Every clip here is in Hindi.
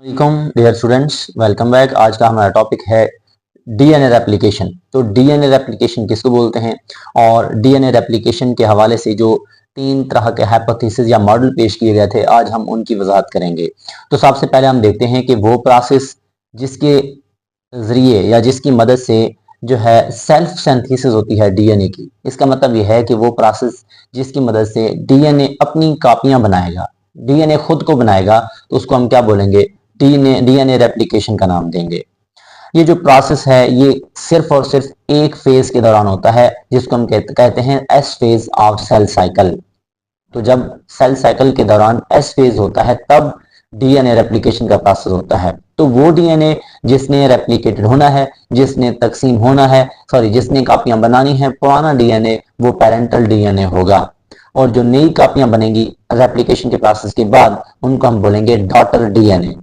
Welcome dear students, welcome back. आज का हमारा टॉपिक है डीएनए रेप्लिकेशन। तो डीएनए रेप्लिकेशन किसको बोलते हैं और डीएनए रेप्लिकेशन के हवाले से जो तीन तरह के हाइपोथेसिस या मॉडल पेश किए गए थे, आज हम उनकी वजाहत करेंगे। तो सबसे पहले हम देखते हैं कि वो प्रोसेस जिसके जरिए या जिसकी मदद से जो है सेल्फ सिंथेसिस होती है डीएनए की। इसका मतलब यह है कि वो प्रोसेस जिसकी मदद से डीएनए अपनी कापियां बनाएगा, डीएनए खुद को बनाएगा, तो उसको हम क्या बोलेंगे? डीएनए रेप्लिकेशन का नाम देंगे। ये जो प्रोसेस है ये सिर्फ और सिर्फ एक फेज के दौरान होता है, जिसको हम कहते हैं S phase of cell cycle. तो जब सेल साइकिल के दौरान एस फेज होता है तब डीएनए रेप्लिकेशन का प्रोसेस होता है। तो वो डीएनए जिसने रेप्लिकेटेड होना है, जिसने तकसीम होना है, जिसने कापियां बनानी है, पुराना डीएनए वो पेरेंटल डीएनए होगा। और जो नई कापियां बनेंगी रेप्लिकेशन के प्रोसेस के बाद, उनको हम बोलेंगे डॉटर डीएनए।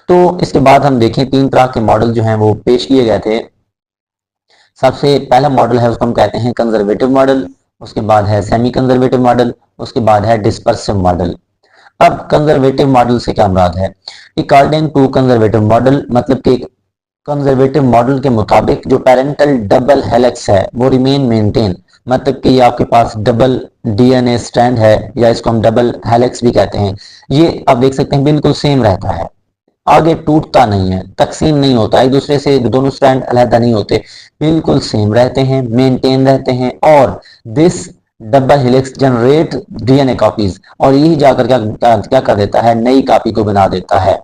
तो इसके बाद हम देखें तीन तरह के मॉडल जो हैं वो पेश किए गए थे। सबसे पहला मॉडल है उसको हम कहते हैं कंजर्वेटिव मॉडल, उसके बाद है सेमी कंजर्वेटिव मॉडल, उसके बाद है डिस्पर्सिव मॉडल। अब कंजर्वेटिव मॉडल से क्या मुराद है? अकॉर्डिंग टू कंजर्वेटिव मॉडल मतलब कि कंजर्वेटिव मॉडल के मुताबिक जो पेरेंटल डबल हेलिक्स है वो रिमेन मेंटेन, मतलब कि ये आपके पास डबल डीएनए स्ट्रैंड है या इसको हम डबल हेलिक्स भी कहते हैं। ये आप देख सकते हैं बिल्कुल सेम रहता है, आगे टूटता नहीं है, तकसीम नहीं होता, एक दूसरे से दोनों स्ट्रैंड अलहदा नहीं होते, बिल्कुल सेम रहते हैं, मेंटेन रहते हैं। और this double helix generate DNA copies, और यही जाकर क्या कर देता है? नई कॉपी को बना देता है।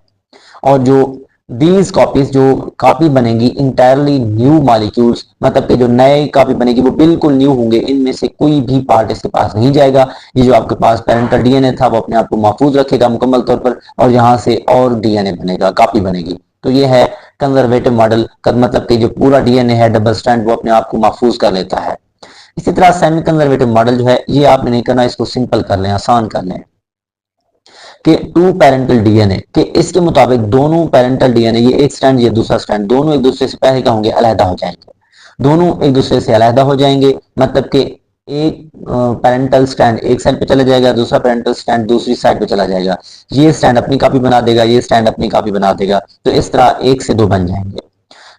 और जो दीज कॉपीज जो कॉपी बनेंगी इंटायरली न्यू मॉलिक्यूल्स, मतलब कि जो नए कॉपी बनेगी वो बिल्कुल न्यू होंगे, इनमें से कोई भी पार्ट इसके पास नहीं जाएगा। ये जो आपके पास पेरेंटल डीएनए था वो अपने आप को महफूज रखेगा मुकम्मल तौर पर, और यहाँ से और डीएनए बनेगा, कॉपी बनेगी। तो ये है कंजर्वेटिव मॉडल का मतलब कि जो पूरा डीएनए है डबल स्ट्रैंड वो अपने आप को महफूज कर लेता है। इसी तरह सेमी कंजर्वेटिव मॉडल जो है ये आपने नहीं करना, इसको सिंपल कर लें, आसान कर लें कि टू पेरेंटल डीएनए के इसके मुताबिक दोनों पेरेंटल डीएनए, ये एक स्ट्रैंड ये दूसरा स्ट्रैंड, दोनों एक दूसरे से पहले क्या होंगे? अलहदा हो जाएंगे। दोनों एक दूसरे से अलहदा हो जाएंगे मतलब कि एक पेरेंटल स्ट्रैंड एक साइड पे चला जाएगा, दूसरा पेरेंटल स्ट्रैंड दूसरी साइड पे चला जाएगा। ये स्ट्रैंड अपनी कॉपी बना देगा, ये स्ट्रैंड अपनी कॉपी बना देगा। तो इस तरह एक से दो बन जाएंगे।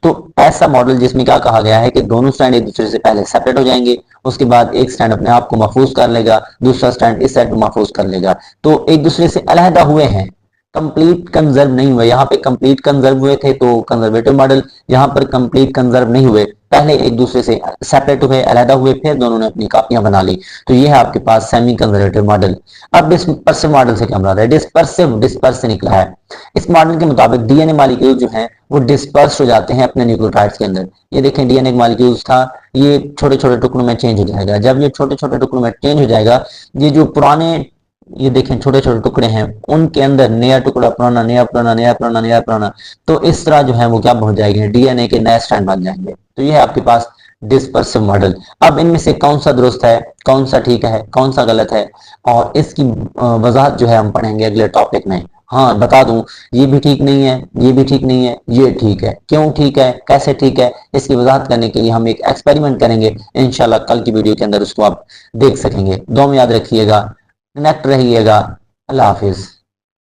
तो ऐसा मॉडल जिसमें क्या कहा गया है कि दोनों स्टैंड एक दूसरे से पहले सेपरेट हो जाएंगे, उसके बाद एक स्टैंड अपने आप को महफूज कर लेगा, दूसरा स्टैंड इस साइड को महफूज कर लेगा। तो एक दूसरे से अलहदा हुए हैं, कंप्लीट कंजर्व नहीं हुए। यहाँ पे कंप्लीट कंजर्व हुए थे तो कंजर्वेटिव मॉडल, यहाँ पर कंप्लीट कंजर्व नहीं हुए, पहले एक दूसरे से सेपरेट हुए, अलहदा हुए, फिर दोनों ने अपनी कॉपियां बना ली। तो ये है आपके पास सेमी कंजर्वेटिव मॉडल। अब डिस्पर्सिव मॉडल से क्या मुराद है? डिस्पर्सिव डिस्पर्स से निकला है। इस मॉडल के मुताबिक डीएनए मॉलिक्यूल जो हैं वो डिस्पर्स हो जाते हैं अपने न्यूक्लियोटाइड्स के अंदर। ये देखें डीएनए मॉलिक्यूल्स था, ये छोटे छोटे टुकड़ों में चेंज हो जाएगा। जब ये छोटे छोटे टुकड़ों में चेंज हो जाएगा, ये जो पुराने, ये देखें छोटे छोटे टुकड़े हैं, उनके अंदर नया टुकड़ा, पुराना, नया पुराना, नया पुराना, नया पुराना। तो इस तरह जो है वो क्या पहुंच जाएंगे? डीएनए के नए स्ट्रैंड बन जाएंगे। तो ये है आपके पास डिस्पर्सिव मॉडल। अब इनमें से कौन सा दुरुस्त है, कौन सा ठीक है, कौन सा गलत है, और इसकी वजाहत जो है हम पढ़ेंगे अगले टॉपिक में। हाँ बता दूं, ये भी ठीक नहीं है, ये भी ठीक नहीं है, ये ठीक है। क्यों ठीक है, कैसे ठीक है, इसकी वजाहत करने के लिए हम एक एक्सपेरिमेंट करेंगे इंशाल्लाह। कल की वीडियो के अंदर उसको आप देख सकेंगे। दो में याद रखिएगा, कनेक्ट रहिएगा। अल्लाह हाफिज।